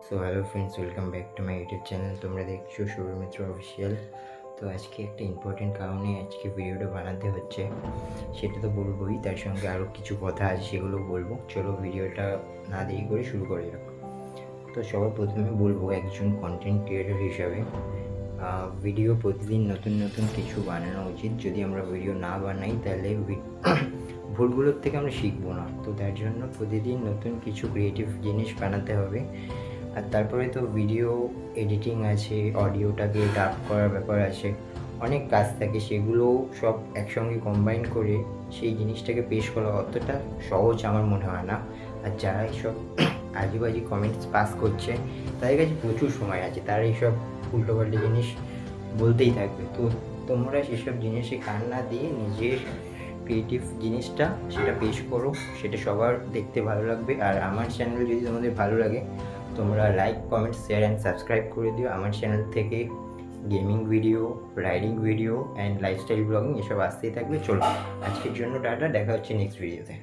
So hello friends, welcome back to my YouTube channel. তোমরা দেখছো সৌরমিত্র official. তো আজকে একটা ইম্পর্টেন্ট কারণে আজকে ভিডিওটা বানাতে হচ্ছে, সেটা তো বলবোই, তার সঙ্গে আরও কিছু কথা আছে সেগুলো বলবো। চলো ভিডিওটা না দেরি করে শুরু করে যাক। তো সবার প্রথমে বলবো, একজন কন্টেন্ট ক্রিয়েটর হিসাবে ভিডিও প্রতিদিন নতুন নতুন কিছু বানানো উচিত। যদি আমরা ভিডিও না বানাই তাহলে ভুলগুলোর থেকে আমরা শিখবো না। তো তার জন্য প্রতিদিন নতুন কিছু ক্রিয়েটিভ জিনিস বানাতে হবে। আর তারপরে তো ভিডিও এডিটিং আছে, অডিওটাকে ডাব করার ব্যাপার আছে, অনেক কাজ থাকে, সেগুলো সব একসঙ্গে কম্বাইন করে সেই জিনিসটাকে পেশ করা অতটা সহজ আমার মনে হয় না। আর যারা এইসব আজেবাজি কমেন্টস পাস করছে তাদের কাছে প্রচুর সময় আছে, তারা এইসব উল্টোপাল্টা জিনিস বলতেই থাকবে। তো তোমরা সেসব জিনিসে কান না দিয়ে নিজের ক্রিয়েটিভ জিনিসটা সেটা পেশ করো, সেটা সবার দেখতে ভালো লাগবে। আর আমার চ্যানেল যদি তোমাদের ভালো লাগে, তোমরা like, comment, share and subscribe করে দিও। আমার চ্যানেল থেকে gaming video, riding video and lifestyle blogging এসব আসতেই থাকবে। চলো আজকের জন্য টাটা, দেখা হচ্ছে নেক্সট ভিডিওতে।